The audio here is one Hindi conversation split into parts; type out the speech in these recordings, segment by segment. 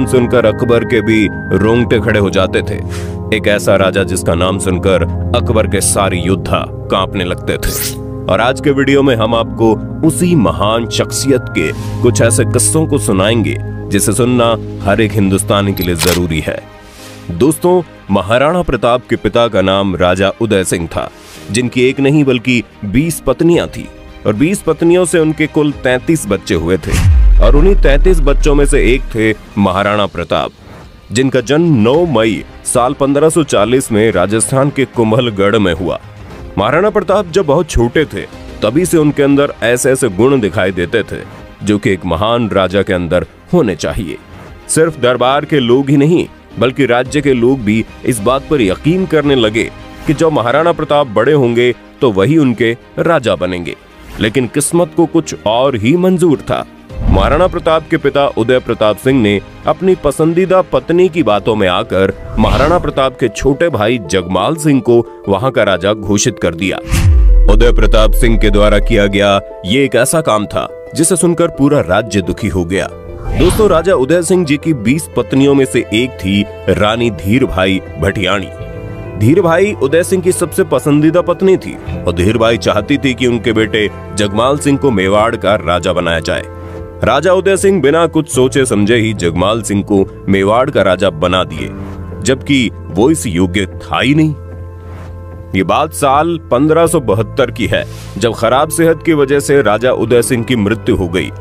सुनकर अकबर के भी रोंगटे खड़े हो जाते थे। एक ऐसा राजा जिसका नाम सुनकर अकबर के सारे योद्धा कांपने लगते थे। और आज के वीडियो में हम आपको उसी महान शख्सियत के कुछ ऐसे किस्सों को सुनाएंगे जिसे सुनना हर एक हिंदुस्तानी के लिए जरूरी है। दोस्तों, महाराणा प्रताप के पिता का नाम राजा उदय सिंह था, जिनकी एक नहीं बल्कि 20 पत्नियां थी और 20 पत्नियों से उनके कुल 33 बच्चे हुए थे। और उन्हीं 33 बच्चों में से एक थे महाराणा प्रताप, जिनका जन्म 9 मई साल 1540 में राजस्थान के कुंभलगढ़ में हुआ। महाराणा प्रताप जब बहुत छोटे थे तभी से उनके अंदर ऐसे ऐसे गुण दिखाई देते थे जो कि एक महान राजा के अंदर होने चाहिए। सिर्फ दरबार के लोग ही नहीं बल्कि राज्य के लोग भी इस बात पर यकीन करने लगे कि जब महाराणा प्रताप बड़े होंगे तो वही उनके राजा बनेंगे। लेकिन किस्मत को कुछ और ही मंजूर था। महाराणा प्रताप के पिता उदय प्रताप सिंह ने अपनी पसंदीदा पत्नी की बातों में आकर महाराणा प्रताप के छोटे भाई जगमाल सिंह को वहां का राजा घोषित कर दिया। उदय प्रताप सिंह के द्वारा किया गया ये एक ऐसा काम था जिसे सुनकर पूरा राज्य दुखी हो गया। दोस्तों, राजा उदय सिंह जी की 20 पत्नियों में से एक थी रानी धीर भाई भटियाणी। धीर भाई उदय सिंह की सबसे पसंदीदा पत्नी थी और धीर भाई चाहती थी कि उनके बेटे जगमाल सिंह को मेवाड़ का राजा बनाया जाए। राजा उदय सिंह बिना कुछ सोचे समझे ही जगमाल सिंह को मेवाड़ का राजा बना दिए, जबकि वो इस योग्य था ही नहीं। ये बात साल 1572 की है, जब खराब सेहत की वजह से राजा उदय सिंह की मृत्यु हो गई।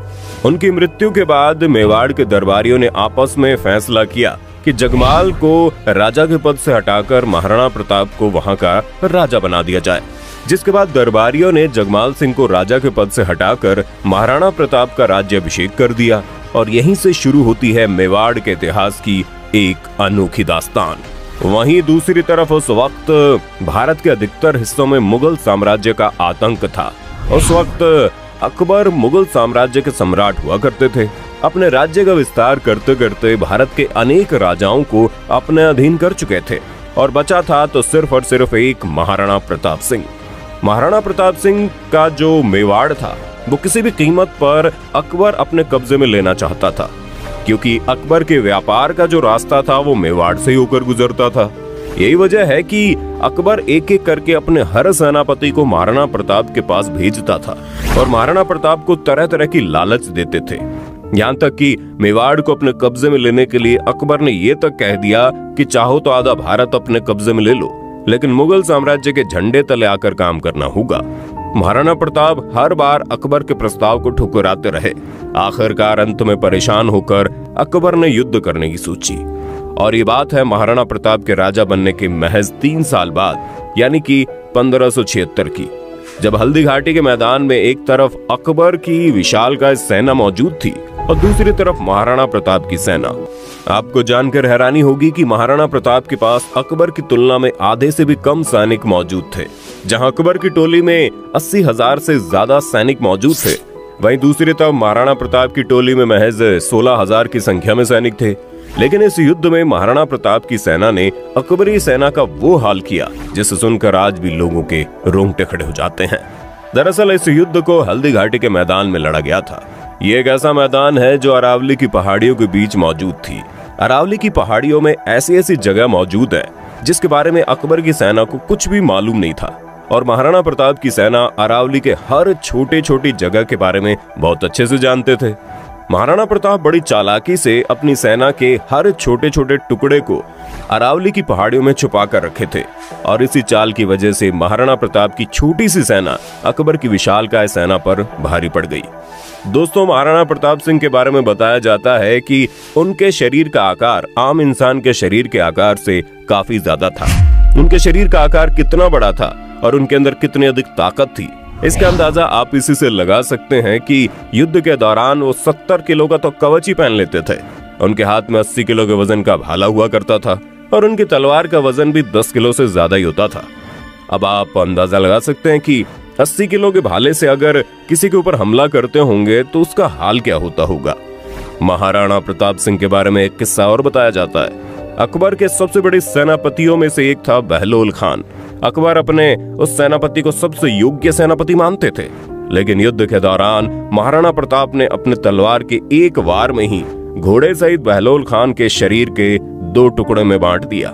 उनकी मृत्यु के बाद मेवाड़ के दरबारियों ने आपस में फैसला किया कि जगमाल को राजा के पद से हटाकर महाराणा प्रताप को वहां का राजा बना दिया जाए। जिसके बाद दरबारियों ने जगमाल सिंह को राजा के पद से हटाकर महाराणा प्रताप का राज्याभिषेक कर दिया। और यहीं से शुरू होती है मेवाड़ के इतिहास की एक अनोखी दास्तान। वहीं दूसरी तरफ उस वक्त भारत के अधिकतर हिस्सों में मुगल साम्राज्य का आतंक था। उस वक्त अकबर मुगल साम्राज्य के सम्राट हुआ करते थे। अपने राज्य का विस्तार करते करते भारत के अनेक राजाओं को अपने अधीन कर चुके थे और बचा था तो सिर्फ और सिर्फ एक महाराणा प्रताप सिंह। महाराणा प्रताप सिंह का जो मेवाड़ था वो किसी भी कीमत पर अकबर अपने कब्जे में लेना चाहता था, क्योंकि अकबर के व्यापार का जो रास्ता था वो मेवाड़ से ही होकर गुजरता था। यही वजह है कि अकबर एक एक करके अपने हर सेनापति को महाराणा प्रताप के पास भेजता था और महाराणा प्रताप को तरह तरह की लालच देते थे। यहाँ तक कि मेवाड़ को अपने कब्जे में लेने के लिए अकबर ने ये तक कह दिया कि चाहो तो आधा भारत अपने कब्जे में ले लो, लेकिन मुगल साम्राज्य के झंडे तले आकर काम करना होगा। महाराणा प्रताप हर बार अकबर के प्रस्ताव को ठुकराते रहे। आखिरकार अंत में परेशान होकर अकबर ने युद्ध करने की सोची। और ये बात है महाराणा प्रताप के राजा बनने के महज 3 साल बाद, यानी कि 1576 की, जब हल्दी घाटी के मैदान में एक तरफ अकबर की विशालकाय सेना मौजूद थी और दूसरी तरफ महाराणा प्रताप की सेना। आपको जानकर हैरानी होगी कि महाराणा प्रताप के पास अकबर की तुलना में आधे से भी कम सैनिक मौजूद थे। जहां अकबर की टोली में 80,000 से ज्यादा सैनिक मौजूद थे, वहीं दूसरी तरफ महाराणा प्रताप की टोली में महज 16,000 की संख्या में सैनिक थे। लेकिन इस युद्ध में महाराणा प्रताप की सेना ने अकबरी सेना का वो हाल किया जिसे सुनकर आज भी लोगों के रोंगटे खड़े हो जाते हैं। दरअसल इस युद्ध को हल्दी घाटी के मैदान में लड़ा गया था। ये एक ऐसा मैदान है जो अरावली की पहाड़ियों के बीच मौजूद थी। अरावली की पहाड़ियों में ऐसी ऐसी जगह मौजूद है जिसके बारे में अकबर की सेना को कुछ भी मालूम नहीं था, और महाराणा प्रताप की सेना अरावली के हर छोटी छोटी जगह के बारे में बहुत अच्छे से जानते थे। महाराणा प्रताप बड़ी चालाकी से अपनी सेना के हर छोटे छोटे टुकड़े को अरावली की पहाड़ियों में छुपा कर रखे थे, और इसी चाल की वजह से महाराणा प्रताप की छोटी सी सेना अकबर की विशालकाय सेना पर भारी पड़ गई। दोस्तों, महाराणा प्रताप सिंह के बारे में बताया जाता है कि उनके शरीर का आकार आम इंसान के शरीर के आकार से काफी ज्यादा था। उनके शरीर का आकार कितना बड़ा था और उनके अंदर कितनी अधिक ताकत थी, इसका अंदाजा आप इसी से लगा सकते हैं कि युद्ध के दौरान वो 70 किलो का तो कवच ही पहन लेते थे। उनके हाथ में 80 किलो के वजन का भाला हुआ करता था और उनकी तलवार का वजन भी 10 किलो से ज्यादा ही होता था। अब आप अंदाजा लगा सकते हैं कि 80 किलो के भाले से अगर किसी के ऊपर हमला करते होंगे तो उसका हाल क्या होता होगा। महाराणा प्रताप सिंह के बारे में एक किस्सा और बताया जाता है। अकबर के सबसे बड़े सेनापतियों में से एक था बहलोल खान। अकबर अपने उस सेनापति को सबसे योग्य सेनापति मानते थे, लेकिन युद्ध के दौरान महाराणा प्रताप ने अपने तलवार के एक वार में ही घोड़े सहित बहलोल खान के शरीर के 2 टुकड़ों में बांट दिया।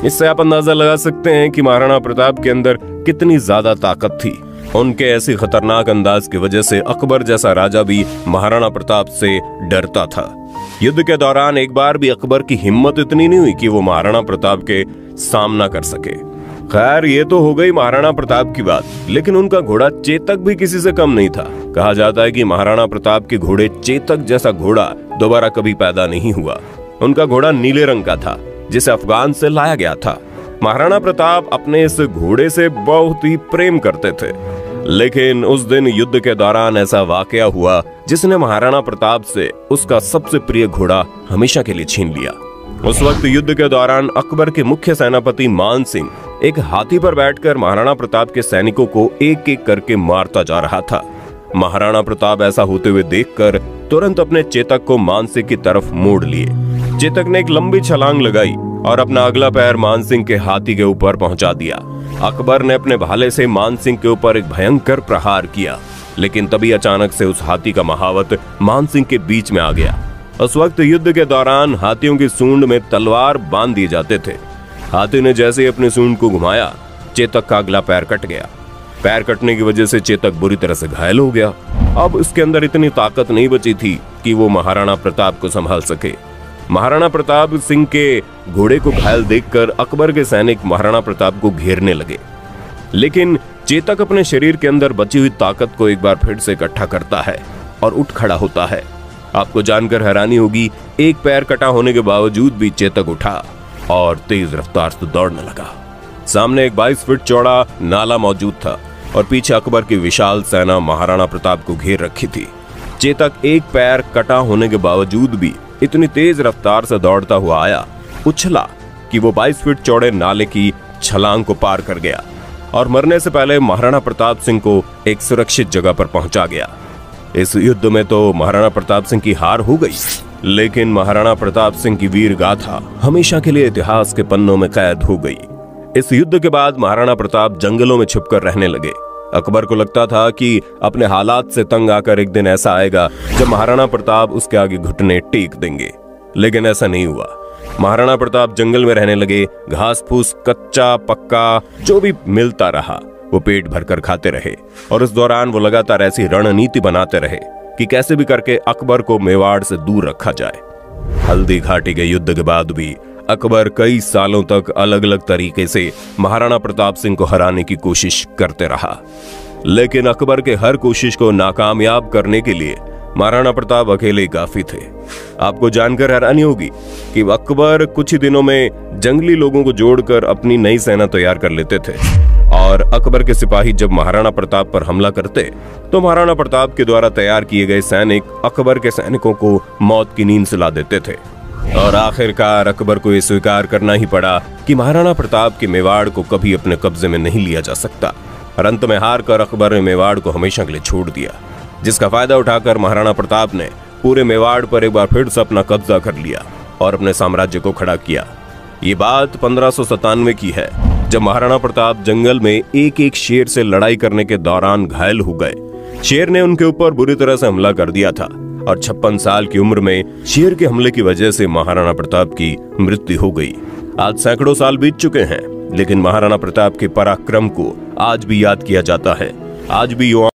इससे आप अंदाजा लगा सकते हैं कि महाराणा प्रताप के अंदर कितनी ज्यादा ताकत थी। उनके ऐसी खतरनाक अंदाज की वजह से अकबर जैसा राजा भी महाराणा प्रताप से डरता था। युद्ध के दौरान एक बार भी अकबर की हिम्मत इतनी नहीं हुई कि वो महाराणा प्रताप के सामना कर सके। खैर, ये तो हो गई महाराणा प्रताप की बात, लेकिन उनका घोड़ा चेतक भी किसी से कम नहीं था। कहा जाता है कि महाराणा प्रताप के घोड़े चेतक जैसा घोड़ा दोबारा कभी पैदा नहीं हुआ। उनका घोड़ा नीले रंग का था, जिसे अफगान से लाया गया था। महाराणा प्रताप अपने इस घोड़े से बहुत ही प्रेम करते थे, लेकिन उस दिन युद्ध के दौरान ऐसा वाकया हुआ जिसने महाराणा प्रताप से उसका सबसे प्रिय घोड़ा हमेशा के लिए छीन लिया। उस वक्त युद्ध के दौरान अकबर के मुख्य सेनापति मान सिंह एक हाथी पर बैठकर महाराणा प्रताप के सैनिकों को एक एक करके मारता जा रहा था। महाराणा प्रताप ऐसा होते हुए देखकर तुरंत अपने चेतक को मान सिंह की तरफ मोड़ लिए। चेतक ने एक लंबी छलांग लगाई और अपना अगला पैर मान सिंह के हाथी के ऊपर पहुंचा दिया। अकबर ने अपने भाले से मान सिंह के ऊपर एक भयंकर प्रहार किया, लेकिन तभी अचानक से उस हाथी का महावत मान सिंह के बीच में आ गया। उस वक्त युद्ध के दौरान हाथियों की सूंड में तलवार बांध दिए जाते थे। हाथी ने जैसे ही अपनी सूंड को घुमाया, चेतक का अगला पैर कट गया। पैर कटने की वजह से चेतक बुरी तरह से घायल हो गया। अब उसके अंदर इतनी ताकत नहीं बची थी कि वो महाराणा प्रताप को संभाल सके। महाराणा प्रताप सिंह के घोड़े को घायल देखकर अकबर के सैनिक महाराणा प्रताप को घेरने लगे, लेकिन चेतक अपने शरीर के अंदर बची हुई ताकत को एक बार फिर से इकट्ठा करता है और उठ खड़ा होता है। आपको जानकर हैरानी होगी, एक पैर कटा होने के बावजूद भी चेतक उठा और तेज रफ्तार से दौड़ने लगा। सामने एक 22 फीट चौड़ा नाला मौजूद था और पीछे अकबर की विशाल सेना महाराणा प्रताप को घेर रखी थी। चेतक एक पैर कटा होने के बावजूद भी इतनी तेज रफ्तार से दौड़ता हुआ आया, उछला कि वो 22 फीट चौड़े नाले की छलांग को पार कर गया और मरने से पहले महाराणा प्रताप सिंह को एक सुरक्षित जगह पर पहुंचा गया। इस युद्ध में तो महाराणा प्रताप सिंह की हार हो गई, लेकिन महाराणा प्रताप सिंह की वीर गाथा हमेशा के लिए इतिहास के पन्नों में कैद हो गई। इस युद्ध के बाद महाराणा प्रताप जंगलों में छुपकर रहने लगे। अकबर को लगता था कि अपने हालात से तंग आकर एक दिन ऐसा आएगा जब महाराणा प्रताप उसके आगे घुटने टेक देंगे, लेकिन ऐसा नहीं हुआ। महाराणा प्रताप जंगल में रहने लगे। घास फूस, कच्चा पक्का जो भी मिलता रहा वो पेट भरकर खाते रहे और इस दौरान वो लगातार ऐसी रणनीति बनाते रहे कि कैसे भी करके अकबर को मेवाड़ से दूर रखा जाए। हल्दी घाटी के युद्ध के बाद भी अकबर कई सालों तक अलग अलग तरीके से महाराणा प्रताप सिंह को हराने की कोशिश करते रहा, लेकिन अकबर के हर कोशिश को नाकामयाब करने के लिए महाराणा प्रताप अकेले ही काफी थे। आपको जानकर हैरानी होगी कि अकबर कुछ ही दिनों में जंगली लोगों को जोड़कर अपनी नई सेना तैयार कर लेते थे और अकबर के सिपाही जब महाराणा प्रताप पर हमला करते तो महाराणा प्रताप के द्वारा तैयार किए गए सैनिक अकबर के सैनिकों को मौत की नींद सुला देते थे और आखिरकार अकबर को यह स्वीकार करना ही पड़ा कि महाराणा प्रताप के मेवाड़ को कभी अपने कब्जे में नहीं लिया जा सकता। और अंत में हार कर अकबर ने मेवाड़ को हमेशा के लिए छोड़ दिया, जिसका फायदा उठाकर महाराणा प्रताप ने पूरे मेवाड़ पर एक बार फिर से अपना कब्जा कर लिया और अपने साम्राज्य को खड़ा किया। ये बात 1597 की है, जब महाराणा प्रताप जंगल में एक एक शेर से लड़ाई करने के दौरान घायल हो गए। शेर ने उनके ऊपर बुरी तरह से हमला कर दिया था और 56 साल की उम्र में शेर के हमले की वजह से महाराणा प्रताप की मृत्यु हो गई। आज सैकड़ों साल बीत चुके हैं, लेकिन महाराणा प्रताप के पराक्रम को आज भी याद किया जाता है। आज भी